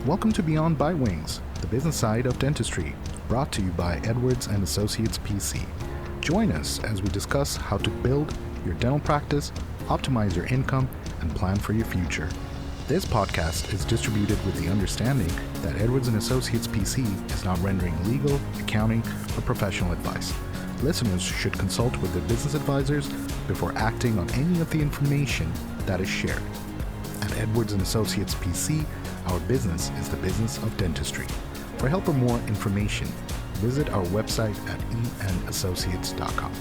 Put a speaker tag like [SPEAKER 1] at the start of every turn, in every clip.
[SPEAKER 1] Welcome to Beyond by Wings, the business side of dentistry, brought to you by Edwards & Associates PC. Join us as we discuss how to build your dental practice, optimize your income, and plan for your future. This podcast is distributed with the understanding that Edwards & Associates PC is not rendering legal, accounting, or professional advice. Listeners should consult with their business advisors before acting on any of the information that is shared. At Edwards & Associates PC, our business is the business of dentistry. For help or more information, visit our website at enassociates.com.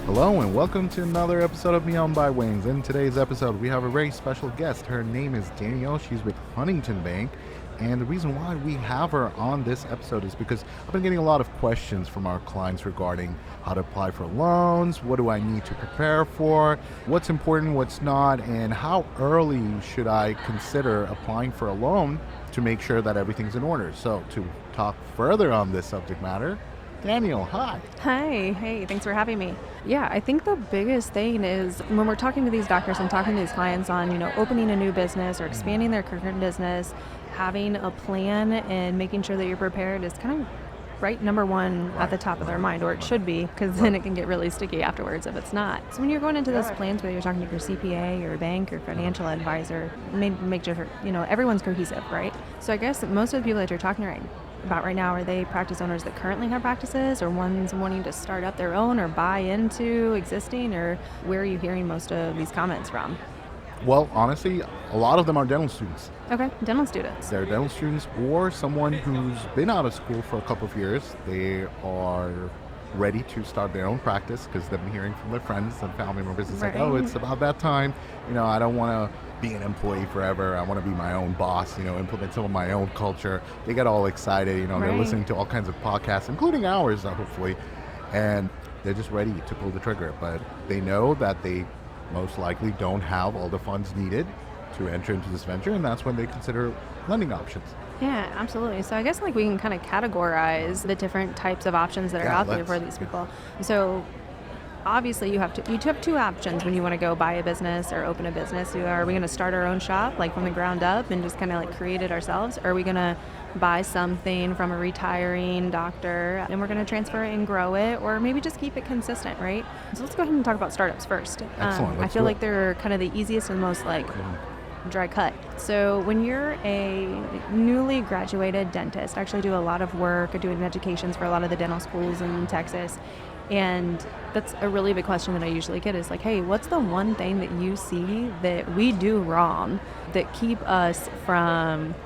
[SPEAKER 1] Hello and welcome to another episode of Beyond by Wings. In today's episode, we have a very special guest. Her name is Danielle. She's with Huntington Bank. And the reason why we have her on this episode is because I've been getting a lot of questions from our clients regarding how to apply for loans, what do I need to prepare for, what's important, what's not, and how early should I consider applying for a loan to make sure that everything's in order. So to talk further on this subject matter, Danielle, hi.
[SPEAKER 2] Hi. Hey, thanks for having me. Yeah, I think the biggest thing is when we're talking to these doctors and talking to these clients on, opening a new business or expanding their current business, having a plan and making sure that you're prepared is kind of right number one at the top of their mind, or it should be, because then it can get really sticky afterwards if it's not. So when you're going into those plans, whether you're talking to your CPA or bank or financial advisor, make sure, everyone's cohesive, right? So I guess most of the people that you're talking about right now, are they practice owners that currently have practices or ones wanting to start up their own or buy into existing, or where are you hearing most of these comments from?
[SPEAKER 1] Well, honestly, a lot of them are dental students.
[SPEAKER 2] Okay, dental students.
[SPEAKER 1] They're dental students or someone who's been out of school for a couple of years. They are ready to start their own practice because they've been hearing from their friends and family members. It's like, oh, it's about that time. I don't want to be an employee forever. I want to be my own boss, implement some of my own culture. They get all excited, they're listening to all kinds of podcasts, including ours, hopefully, and they're just ready to pull the trigger. But they know that they most likely don't have all the funds needed to enter into this venture, and that's when they consider lending options.
[SPEAKER 2] Yeah, absolutely. So I guess we can kind of categorize the different types of options that are out there for these people. So obviously you have two options when you want to go buy a business or open a business. Are we going to start our own shop from the ground up and just kind of create it ourselves? Or are we going to buy something from a retiring doctor and we're going to transfer it and grow it, or maybe just keep it consistent, right? So let's go ahead and talk about startups first.
[SPEAKER 1] Excellent.
[SPEAKER 2] I feel like they're kind of the easiest and most dry cut. So when you're a newly graduated dentist, I actually do a lot of work doing educations for a lot of the dental schools in Texas. And that's a really big question that I usually get is hey, what's the one thing that you see that we do wrong that keep us from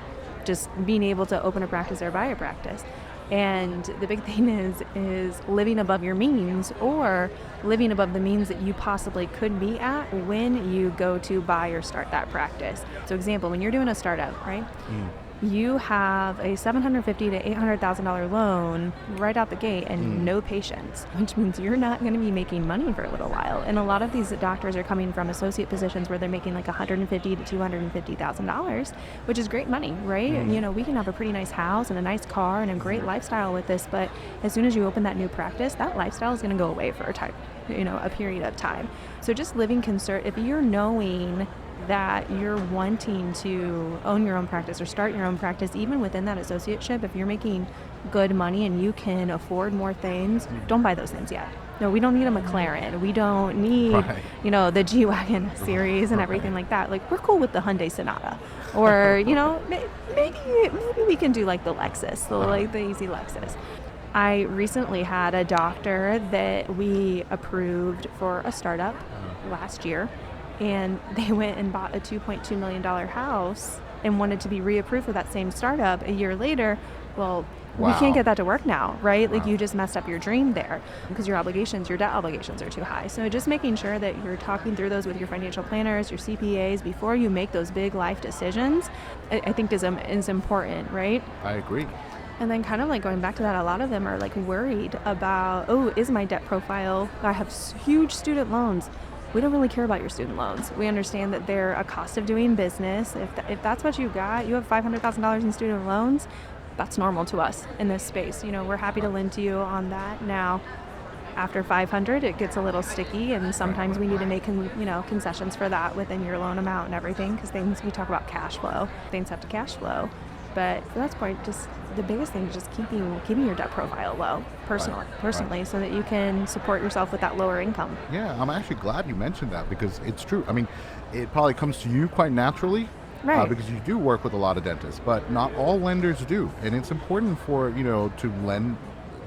[SPEAKER 2] just being able to open a practice or buy a practice? And the big thing is living above your means, or living above the means that you possibly could be at when you go to buy or start that practice. So example, when you're doing a startup, right? You have a $750,000 to $800,000 loan right out the gate and no patience, which means you're not going to be making money for a little while. And a lot of these doctors are coming from associate positions where they're making $150,000 to $250,000, which is great money, right? We can have a pretty nice house and a nice car and a great lifestyle with this, but as soon as you open that new practice, that lifestyle is going to go away for a period of time. So just living if you're knowing that you're wanting to own your own practice or start your own practice, even within that associateship, if you're making good money and you can afford more things, don't buy those things yet. No, we don't need a McLaren. We don't need, the G-Wagon series and everything like that. We're cool with the Hyundai Sonata. Or, maybe we can do the Lexus, the easy Lexus. I recently had a doctor that we approved for a startup last year. And they went and bought a $2.2 million house and wanted to be reapproved for that same startup a year later. Well, we can't get that to work now, right? You just messed up your dream there because your debt obligations are too high. So just making sure that you're talking through those with your financial planners, your CPAs, before you make those big life decisions, I think is important, right?
[SPEAKER 1] I agree.
[SPEAKER 2] And then kind of going back to that, a lot of them are worried about, is my debt profile, I have huge student loans. We don't really care about your student loans. We understand that they're a cost of doing business. If that's what you got, you have $500,000 in student loans, that's normal to us in this space. We're happy to lend to you on that. Now, After 500, it gets a little sticky, and sometimes we need to make concessions for that within your loan amount and everything, because we talk about cash flow. Things have to cash flow. But for that point, just the biggest thing is just keeping your debt profile low personally, so that you can support yourself with that lower income.
[SPEAKER 1] Yeah, I'm actually glad you mentioned that, because it's true. I mean, it probably comes to you quite naturally,
[SPEAKER 2] Right.
[SPEAKER 1] because you do work with a lot of dentists, but not all lenders do. And it's important for,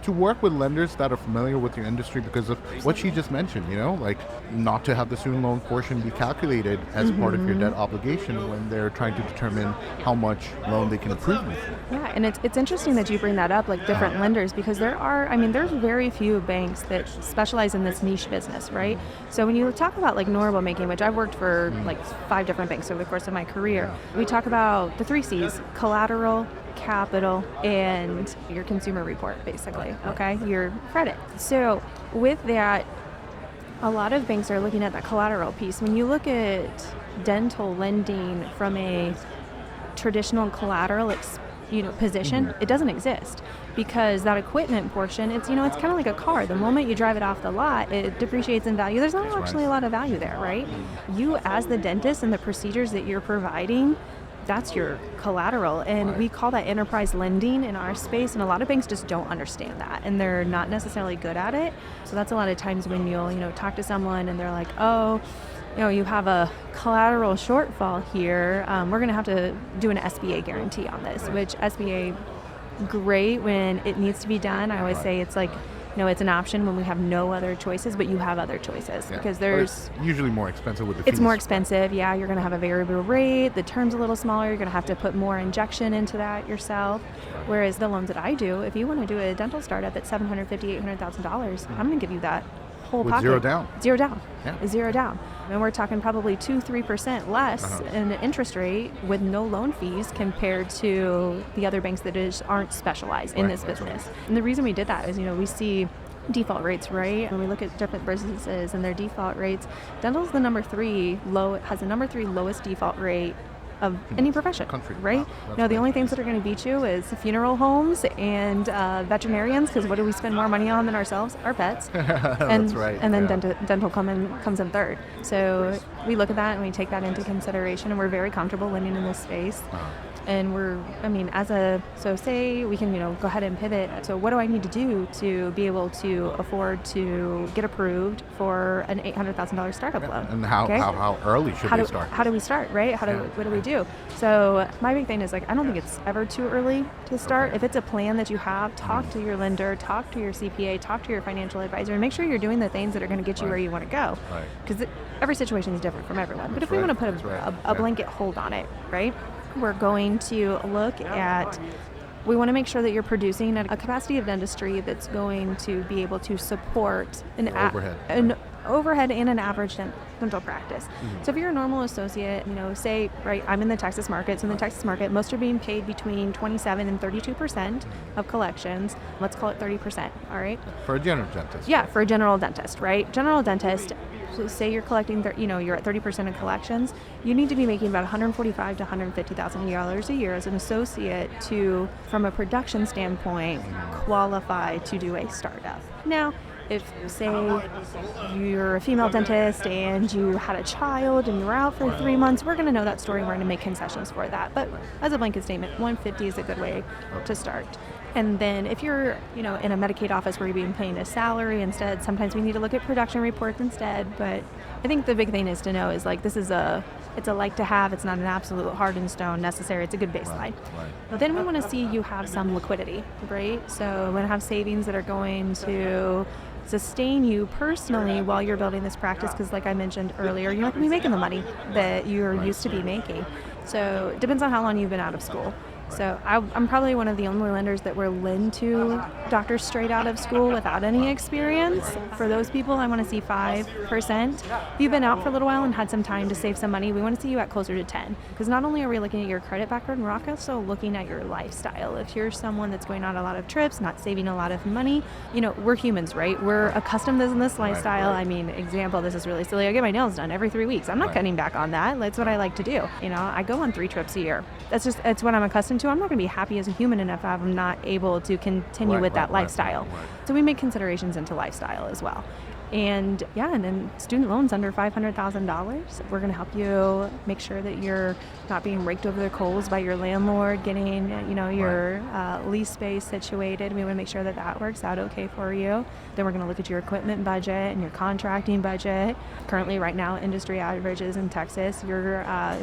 [SPEAKER 1] to work with lenders that are familiar with your industry, because of what she just mentioned, like not to have the student loan portion be calculated as part of your debt obligation when they're trying to determine how much loan they can approve you for.
[SPEAKER 2] Yeah, and it's interesting that you bring that up, like different lenders, because there's very few banks that specialize in this niche business, right? So when you talk about like normal banking, which I've worked for like 5 different banks over the course of my career, we talk about the 3 C's: collateral, capital, and your consumer report, basically, okay? Your credit. So with that, a lot of banks are looking at that collateral piece. When you look at dental lending from a traditional collateral position, it doesn't exist, because that equipment portion, it's kind of like a car. The moment you drive it off the lot, it depreciates in value. There's not actually a lot of value there, right? You as the dentist and the procedures that you're providing, that's your collateral, and we call that enterprise lending in our space, and a lot of banks just don't understand that, and they're not necessarily good at it. So that's a lot of times when you'll talk to someone and they're like, oh, you have a collateral shortfall here, we're going to have to do an SBA guarantee on this, which SBA, great when it needs to be done. I always say it's like, it's an option when we have no other choices, but you have other choices, because
[SPEAKER 1] it's usually more expensive with the fees.
[SPEAKER 2] It's more expensive, yeah. You're going to have a variable rate. The term's a little smaller. You're going to have to put more injection into that yourself. Whereas the loans that I do, if you want to do a dental startup at $750,000, $800,000, I'm going to give you that whole
[SPEAKER 1] with
[SPEAKER 2] pocket.
[SPEAKER 1] Zero down.
[SPEAKER 2] Yeah. Zero down. And we're talking probably 2-3% less in interest rate with no loan fees compared to the other banks that aren't specialized in this business. And the reason we did that is, we see default rates, right? When we look at different businesses and their default rates, dental is has the number 3 lowest default rate of any profession,
[SPEAKER 1] country,
[SPEAKER 2] right? The only things that are going to beat you is funeral homes and veterinarians, because what do we spend more money on than ourselves? Our pets.
[SPEAKER 1] That's right.
[SPEAKER 2] And then dental comes in third. So we look at that and we take that into consideration, and we're very comfortable lending in this space. And say we can, go ahead and pivot. So what do I need to do to be able to afford to get approved for an $800,000 startup loan?
[SPEAKER 1] And how early should we start?
[SPEAKER 2] How do we start, right? What do we do? So my big thing is, I don't think it's ever too early to start. If it's a plan that you have, talk to your lender, talk to your CPA, talk to your financial advisor, and make sure you're doing the things that are going to get you where you want to go. Because every situation is different from everyone. But if we want to put a blanket hold on it, right? We're going to look at, we want to make sure that you're producing at a capacity of dentistry that's going to be able to support an overhead in an average dental practice. So if you're a normal associate, say, right, I'm in the Texas market. So in the Texas market, most are being paid between 27 and 32% of collections. Let's call it 30%, all right?
[SPEAKER 1] For a general dentist.
[SPEAKER 2] Yeah, for a general dentist, right? General dentist, so say you're collecting, you're at 30% of collections, you need to be making about $145,000 to $150,000 a year as an associate to, from a production standpoint, qualify to do a startup. Now, if, say, you're a female dentist and you had a child and you were out for 3 months, we're going to know that story and we're going to make concessions for that. But as a blanket statement, $150,000 is a good way to start. And then if you're, in a Medicaid office where you're being paid a salary instead, sometimes we need to look at production reports instead. But I think the big thing is to know is, this is it's a like to have. It's not an absolute hard and stone necessary. It's a good baseline. But then we want to see you have some liquidity, right? So we want to have savings that are going to sustain you personally while you're building this practice, because like I mentioned earlier, you're not going to be making the money that you're used to be making. So it depends on how long you've been out of school. So I'm probably one of the only lenders that will lend to doctors straight out of school without any experience. For those people, I want to see 5%. If you've been out for a little while and had some time to save some money, we want to see you at closer to 10. Because not only are we looking at your credit background, we're also looking at your lifestyle. If you're someone that's going on a lot of trips, not saving a lot of money, we're humans, right? We're accustomed to this lifestyle. I mean, example, this is really silly. I get my nails done every 3 weeks. I'm not cutting back on that. That's what I like to do. I go on 3 trips a year. It's what I'm accustomed then too, I'm not going to be happy as a human if I'm not able to continue with that lifestyle. So we make considerations into lifestyle as well. And and then student loans under $500,000, we're going to help you make sure that you're not being raked over the coals by your landlord, getting your lease space situated. We want to make sure that that works out okay for you. Then we're going to look at your equipment budget and your contracting budget. Currently, right now, industry averages in Texas, if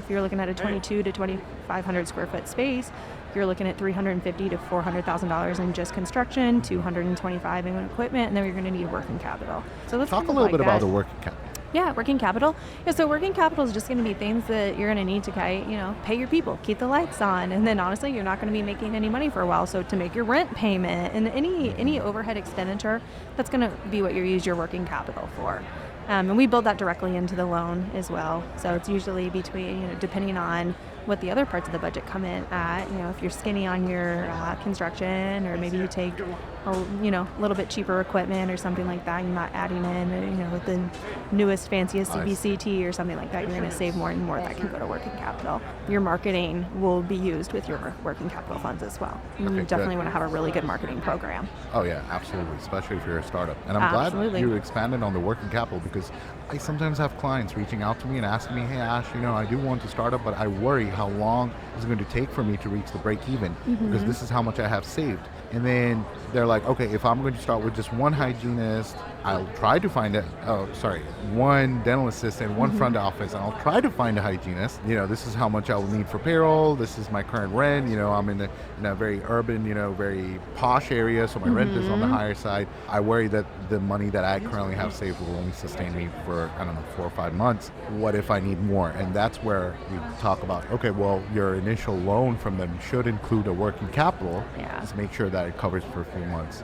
[SPEAKER 2] you're looking at a 22 to 2,500 square foot space, you're looking at $350,000 to $400,000 in just construction, $225,000 in equipment, and then you're going to need working capital. So let's
[SPEAKER 1] talk a little bit about the working capital.
[SPEAKER 2] Yeah, working capital. Yeah, so working capital is just going to be things that you're going to need to pay your people, keep the lights on, and then honestly, you're not going to be making any money for a while. So to make your rent payment and any overhead expenditure, that's going to be what you use your working capital for. And we build that directly into the loan as well. So it's usually between, depending on what the other parts of the budget come in at. If you're skinny on your construction, or maybe you take a little bit cheaper equipment or something like that, you're not adding in, with the newest, fanciest CBCT or something like that, you're going to save more and more. That can go to working capital. Your marketing will be used with your working capital funds as well. You definitely want to have a really good marketing program.
[SPEAKER 1] Oh yeah, absolutely, especially if you're a startup. And I'm glad you expanded on the working capital, because I sometimes have clients reaching out to me and asking me, hey Ash, I do want to start up, but I worry how long it's going to take for me to reach the break even, because this is how much I have saved. And then they're like, okay, if I'm going to start with just one hygienist, I'll try to find one dental assistant, one front office, and I'll try to find a hygienist. This is how much I will need for payroll. This is my current rent. I'm in a very urban, very posh area, so my rent is on the higher side. I worry that the money that I currently have saved will only sustain me for, 4 or 5 months. What if I need more? And that's where we talk about, okay, well, your initial loan from them should include a working capital. Just make sure that it covers for a few months.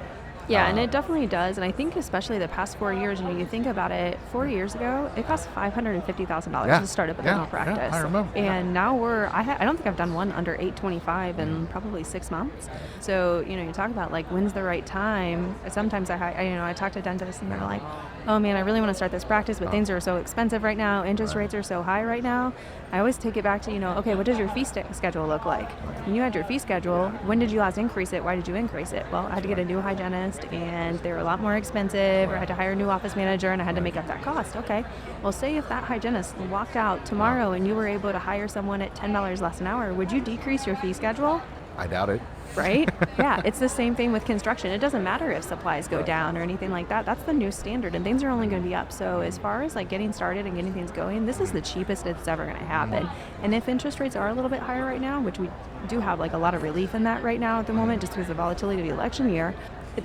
[SPEAKER 2] Yeah, and it definitely does. And I think especially the past 4 years, you think about it, 4 years ago, it cost $550,000 to start up a dental practice.
[SPEAKER 1] Yeah, I remember.
[SPEAKER 2] And now I don't think I've done one under $825 in probably 6 months. So, you talk about when's the right time. Sometimes I talk to dentists and they're like, oh man, I really want to start this practice, but things are so expensive right now. Interest rates are so high right now. I always take it back to, okay, what does your fee schedule look like? When you had your fee schedule, when did you last increase it? Why did you increase it? Well, I had to get a new hygienist, and they were a lot more expensive, or I had to hire a new office manager, and I had to make up that cost. Okay, well, say if that hygienist walked out tomorrow and you were able to hire someone at $10 less an hour, would you decrease your fee schedule?
[SPEAKER 1] I doubt it.
[SPEAKER 2] Right? Yeah, it's the same thing with construction. It doesn't matter if supplies go down or anything like that. That's the new standard, and things are only going to be up. So as far as getting started and getting things going, this is the cheapest it's ever going to happen. And if interest rates are a little bit higher right now, which we do have a lot of relief in that right now at the moment, just because of the volatility of the election year,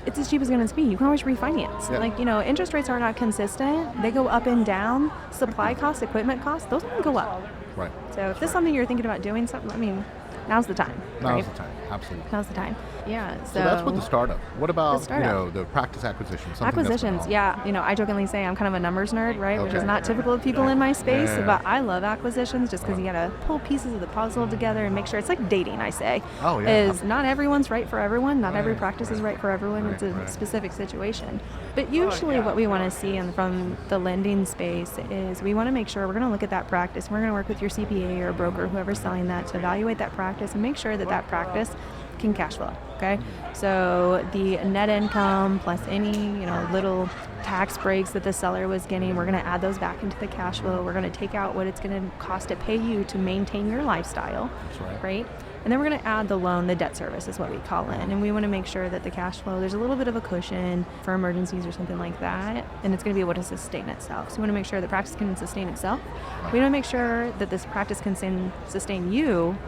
[SPEAKER 2] it's as cheap as it's going to be. You can always refinance. Interest rates are not consistent. They go up and down. Supply costs, equipment costs, those can go up.
[SPEAKER 1] Right.
[SPEAKER 2] So if this is something you're thinking about doing, now's the time.
[SPEAKER 1] Now's the time, absolutely.
[SPEAKER 2] Now's the time. Yeah.
[SPEAKER 1] So that's with the startup. What about the practice acquisition?
[SPEAKER 2] Acquisitions, I jokingly say I'm kind of a numbers nerd, right? Which is not typical of people in my space, but I love acquisitions just because you got to pull pieces of the puzzle together and make sure it's like dating. I say, not everyone's right for everyone. Not every practice is right for everyone. It's a specific situation. But usually, what we want to see from the lending space is we want to make sure we're going to look at that practice. We're going to work with your CPA or broker, whoever's selling that, to evaluate that practice and make sure that practice can cash flow. Okay, so the net income plus any little tax breaks that the seller was getting, we're going to add those back into the cash flow. We're going to take out what it's going to cost to pay you to maintain your lifestyle. That's right? And then we're going to add the loan, the debt service is what we call it. And we want to make sure that the cash flow, there's a little bit of a cushion for emergencies or something like that, and it's going to be able to sustain itself. So we want to make sure the practice can sustain itself. We want to make sure that this practice can sustain you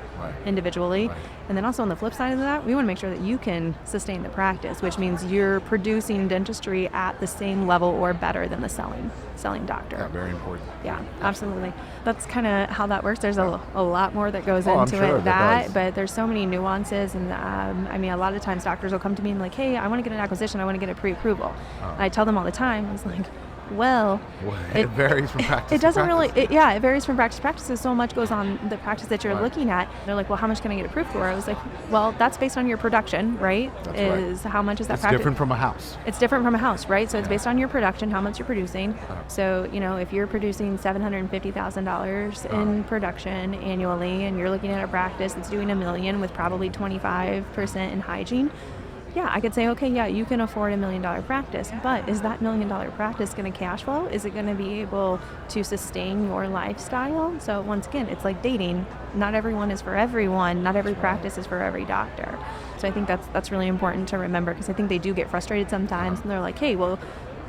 [SPEAKER 2] individually. And then also on the flip side of that, we want to make sure that you can sustain the practice, which means you're producing dentistry at the same level or better than the selling doctor.
[SPEAKER 1] Yeah, very important.
[SPEAKER 2] Yeah, absolutely. That's kind of how that works. There's a lot more that goes into but there's so many nuances. And a lot of times doctors will come to me and hey, I want to get an acquisition. I want to get a pre-approval. And I tell them all the time, I was like, Well,
[SPEAKER 1] It varies from practice
[SPEAKER 2] it doesn't
[SPEAKER 1] to
[SPEAKER 2] really,
[SPEAKER 1] practice.
[SPEAKER 2] it varies from practice to practice. So much goes on the practice that you're
[SPEAKER 1] Right.
[SPEAKER 2] looking at. They're like, well, how much can I get approved for? I was like, well, that's based on your production, right?
[SPEAKER 1] That's
[SPEAKER 2] Is how much is that
[SPEAKER 1] It's
[SPEAKER 2] practice?
[SPEAKER 1] different from a house.
[SPEAKER 2] It's different from a house, right? So it's
[SPEAKER 1] Yeah.
[SPEAKER 2] based on your production, how much you're producing.
[SPEAKER 1] Uh-huh.
[SPEAKER 2] So, if you're producing $750,000 in production annually and you're looking at a practice that's doing $1 million with probably 25% in hygiene, yeah, I could say, okay, yeah, you can afford $1 million practice, but is that $1 million practice going to cash flow? Is it going to be able to sustain your lifestyle? So once again, it's like dating. Not everyone is for everyone. Not every practice is for every doctor. So I think that's really important to remember, because I think they do get frustrated sometimes, and they're like, hey, well,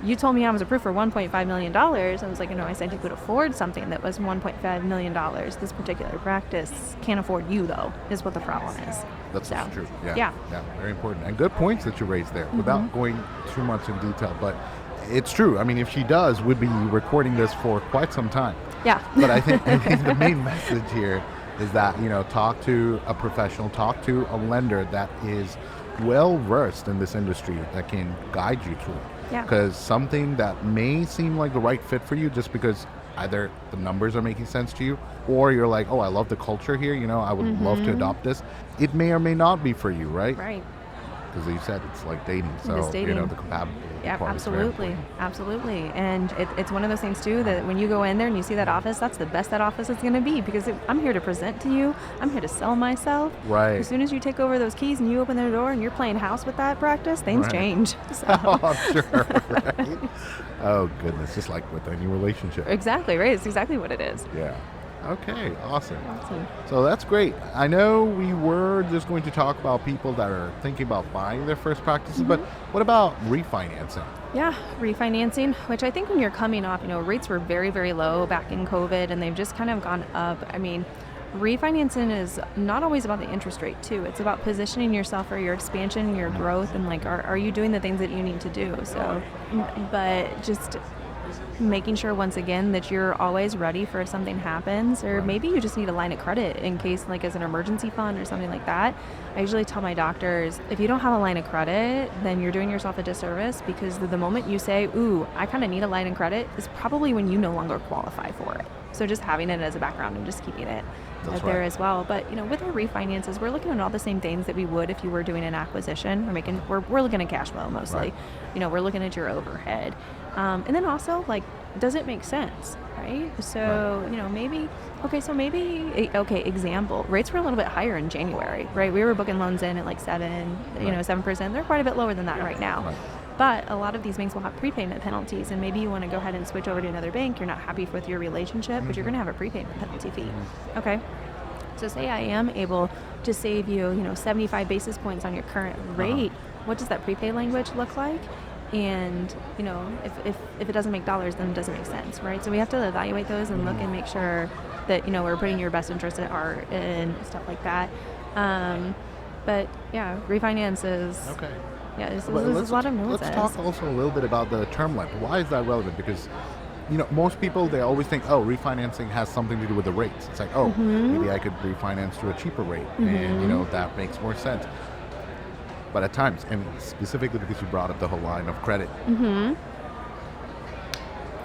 [SPEAKER 2] you told me I was approved for $1.5 million. I was like, no, I said you could afford something that was $1.5 million. This particular practice can't afford you, though, is what the problem is.
[SPEAKER 1] That's
[SPEAKER 2] So,
[SPEAKER 1] true.
[SPEAKER 2] yeah.
[SPEAKER 1] Very important. And good points that you raised there without going too much in detail. But it's true. I mean, if she does, we'd be recording this for quite some time.
[SPEAKER 2] Yeah.
[SPEAKER 1] But I think the main message here is that, talk to a professional, talk to a lender that is well versed in this industry, that can guide you through it.
[SPEAKER 2] Yeah.
[SPEAKER 1] Because something that may seem like the right fit for you just because either the numbers are making sense to you, or you're like, oh, I love the culture here, I would love to adopt this. It may or may not be for you, right?
[SPEAKER 2] Right.
[SPEAKER 1] Because you said it's like dating. So,
[SPEAKER 2] It's dating.
[SPEAKER 1] the compatibility
[SPEAKER 2] Yeah,
[SPEAKER 1] part is very
[SPEAKER 2] absolutely.
[SPEAKER 1] important.
[SPEAKER 2] Absolutely. And it's one of those things, too, that when you go in there and you see that office, that's the best that office is going to be, because I'm here to present to you. I'm here to sell myself.
[SPEAKER 1] Right.
[SPEAKER 2] As soon as you take over those keys and you open the door and you're playing house with that practice, things
[SPEAKER 1] Right.
[SPEAKER 2] change. So.
[SPEAKER 1] Oh, I'm sure, right? Oh, goodness. Just like with any relationship.
[SPEAKER 2] Exactly, right? It's exactly what it is.
[SPEAKER 1] Yeah. Okay, awesome.
[SPEAKER 2] Awesome.
[SPEAKER 1] So that's great. I know we were just going to talk about people that are thinking about buying their first practices, but what about refinancing?
[SPEAKER 2] Yeah, refinancing, which I think when you're coming off, rates were very, very low back in COVID, and they've just kind of gone up. I mean, refinancing is not always about the interest rate, too. It's about positioning yourself for your expansion, your growth, and like, are you doing the things that you need to do? So, but just making sure, once again, that you're always ready for if something happens, or maybe you just need a line of credit in case, like as an emergency fund or something like that. I usually tell my doctors, if you don't have a line of credit, then you're doing yourself a disservice, because the moment you say, ooh, I kind of need a line of credit, is probably when you no longer qualify for it. So just having it as a background and just keeping it
[SPEAKER 1] That's
[SPEAKER 2] there
[SPEAKER 1] right.
[SPEAKER 2] as well. But with our refinances, we're looking at all the same things that we would if you were doing an acquisition. We're looking at cash flow mostly.
[SPEAKER 1] Right.
[SPEAKER 2] We're looking at your overhead, and then also, like, does it make sense, right? So maybe example, rates were a little bit higher in January, right? We were booking loans in at like 7%. They're quite a bit lower than that right now.
[SPEAKER 1] Right.
[SPEAKER 2] But a lot of these banks will have prepayment penalties, and maybe you want to go ahead and switch over to another bank. You're not happy with your relationship, but you're going to have a prepayment penalty fee. Okay. So say I am able to save you, 75 basis points on your current rate. What does that prepay language look like? And, if it doesn't make dollars, then it doesn't make sense, right? So we have to evaluate those and look and make sure that, we're putting your best interest at heart and stuff like that. But yeah, refinances.
[SPEAKER 1] Okay.
[SPEAKER 2] Yeah, there's
[SPEAKER 1] But
[SPEAKER 2] a lot of nuances.
[SPEAKER 1] Let's talk also a little bit about the term length. Why is that relevant? Because, most people, they always think, oh, refinancing has something to do with the rates. It's like, oh, maybe I could refinance to a cheaper rate, and, that makes more sense. But at times, and specifically because you brought up the whole line of credit,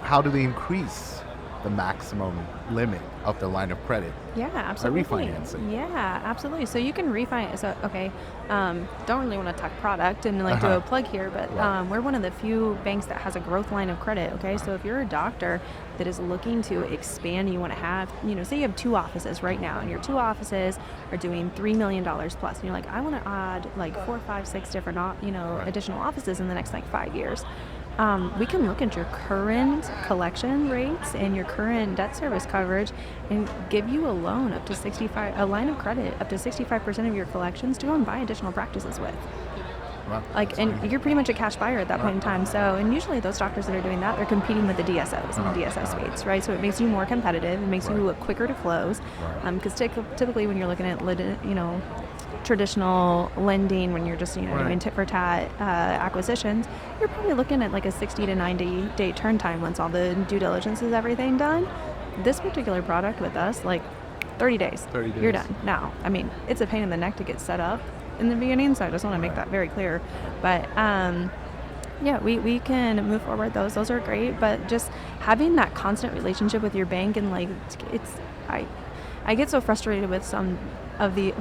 [SPEAKER 1] how do they increase the maximum limit of the line of credit?
[SPEAKER 2] Yeah, absolutely.
[SPEAKER 1] refinancing.
[SPEAKER 2] Yeah, absolutely. So you can refinance. So, okay, don't really want to talk product and do a plug here, but
[SPEAKER 1] Right.
[SPEAKER 2] we're one of the few banks that has a growth line of credit. Okay, so if you're a doctor that is looking to expand, you want to have, say you have 2 offices right now, and your 2 offices are doing $3 million plus, and you're like, I want to add like 4, 5, 6 different,
[SPEAKER 1] Right.
[SPEAKER 2] additional offices in the next 5 years. We can look at your current collection rates and your current debt service coverage and give you a loan up to a line of credit up to 65% of your collections to go and buy additional practices with.
[SPEAKER 1] Wow, that's
[SPEAKER 2] And
[SPEAKER 1] amazing.
[SPEAKER 2] you're pretty much a cash buyer at that point in time. So, and usually those doctors that are doing that, they're competing with the DSOs and the DSO suites, right? So it makes you more competitive. It makes you quicker to close.
[SPEAKER 1] Right.
[SPEAKER 2] Because typically when you're looking at, traditional lending, when you're just,
[SPEAKER 1] Right.
[SPEAKER 2] doing tit for tat acquisitions, you're probably looking at like a 60 to 90 day turn time once all the due diligence is everything done. This particular product with us, like 30 days.
[SPEAKER 1] 30 days.
[SPEAKER 2] You're done. Now, it's a pain in the neck to get set up in the beginning, so I just want to make that very clear. But Yeah, we can move forward those. Those are great, but just having that constant relationship with your bank and like it's I I get so frustrated with some of the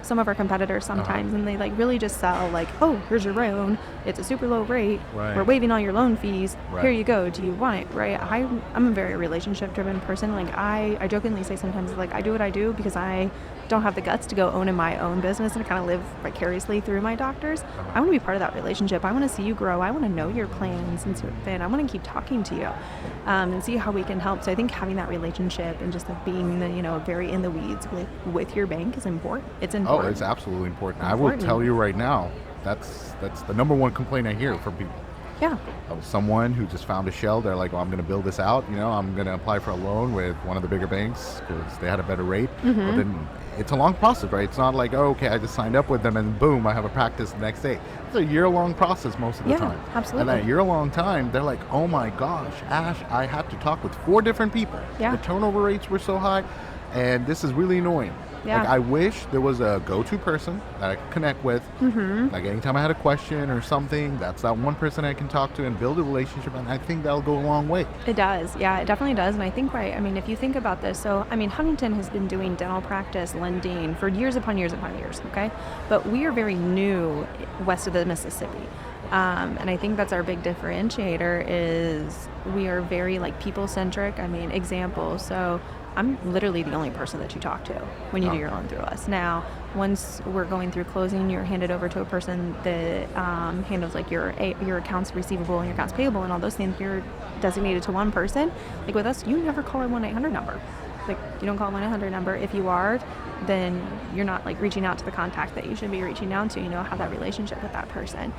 [SPEAKER 2] some of our competitors
[SPEAKER 1] Uh-huh.
[SPEAKER 2] sometimes, and they like really just sell like, oh, here's your loan, it's a super low rate, we're
[SPEAKER 1] Right.
[SPEAKER 2] waiving all your loan fees, here
[SPEAKER 1] Right.
[SPEAKER 2] you go, do you want it, right? I'm a very relationship driven person. Like I jokingly say sometimes like I do what I do because I don't have the guts to go own in my own business and kind of live vicariously through my doctors.
[SPEAKER 1] Uh-huh.
[SPEAKER 2] I want to be part of that relationship. I want to see you grow. I want to know your plans and sort of thing. I want to keep talking to you, and see how we can help. So I think having that relationship and just like being very in the weeds with your bank is important. It's
[SPEAKER 1] Oh, it's
[SPEAKER 2] important.
[SPEAKER 1] absolutely important. I will tell
[SPEAKER 2] Important.
[SPEAKER 1] you right now, that's the number one complaint I hear from people.
[SPEAKER 2] Yeah.
[SPEAKER 1] Of someone who just found a shell. They're like, "Oh, I'm going to build this out. I'm going to apply for a loan with one of the bigger banks because they had a better rate." But
[SPEAKER 2] Mm-hmm.
[SPEAKER 1] then it's a long process, right? It's not like, "Oh, okay, I just signed up with them and boom, I have a practice the next day." It's a year-long process most of the
[SPEAKER 2] Yeah.
[SPEAKER 1] time. And
[SPEAKER 2] Absolutely.
[SPEAKER 1] that year-long time, they're like, "Oh my gosh, Ash, I had to talk with 4 different people.
[SPEAKER 2] Yeah.
[SPEAKER 1] The turnover rates were so high, and this is really annoying." Like,
[SPEAKER 2] Yeah.
[SPEAKER 1] I wish there was a go-to person that I could connect with.
[SPEAKER 2] Mm-hmm.
[SPEAKER 1] Like, anytime I had a question or something, that's that one person I can talk to and build a relationship, and I think that'll go a long way.
[SPEAKER 2] It does. Yeah, it definitely does. And I think, right, I mean, if you think about this, so, I mean, Huntington has been doing dental practice lending for years upon years upon years, okay? But we are very new west of the Mississippi. And I think that's our big differentiator is we are very like people centric. I mean, example. So I'm literally the only person that you talk to when you do
[SPEAKER 1] Oh,
[SPEAKER 2] your loan through us. Now, once we're going through closing, you're handed over to a person that handles like your accounts receivable and your accounts payable and all those things. You're designated to one person. Like with us, you never call our 1-800 number. Like you don't call 1-800 number. If you are, then you're not like reaching out to the contact that you should be reaching out to. Have that relationship with that person.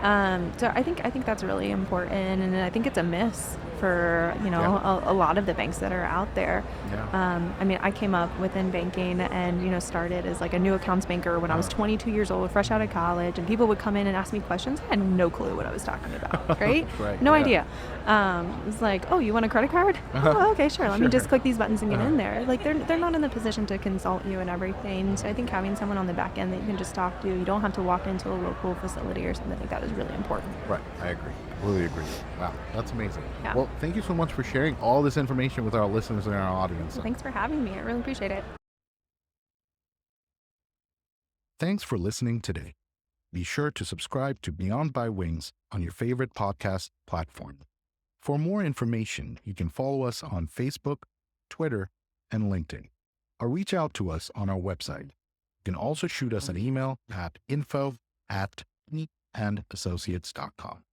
[SPEAKER 2] So I think that's really important, and I think it's a miss for
[SPEAKER 1] yeah,
[SPEAKER 2] a lot of the banks that are out there.
[SPEAKER 1] yeah.
[SPEAKER 2] I mean, I came up within banking and started as like a new accounts banker when I was
[SPEAKER 1] Uh,
[SPEAKER 2] 22 years old, fresh out of college, and people would come in and ask me questions. I had no clue what I was talking about, right?
[SPEAKER 1] right,
[SPEAKER 2] No
[SPEAKER 1] yeah.
[SPEAKER 2] idea. It's like, oh, you want a credit card?
[SPEAKER 1] Uh-huh.
[SPEAKER 2] Oh, okay, sure. Let me just
[SPEAKER 1] Sure.
[SPEAKER 2] click these buttons and get
[SPEAKER 1] Uh-huh.
[SPEAKER 2] in there. Like they're not in the position to consult you and everything. So I think having someone on the back end that you can just talk to, you don't have to walk into a local facility or something like that is really important.
[SPEAKER 1] Right, I agree. Completely agree. Wow, that's amazing.
[SPEAKER 2] Yeah.
[SPEAKER 1] Well, thank you so much for sharing all this information with our listeners and our audience.
[SPEAKER 2] Well, thanks for having me. I really appreciate it.
[SPEAKER 1] Thanks for listening today. Be sure to subscribe to Beyond by Wings on your favorite podcast platform. For more information, you can follow us on Facebook, Twitter, and LinkedIn, or reach out to us on our website. You can also shoot us an email at info@meetandassociates.com.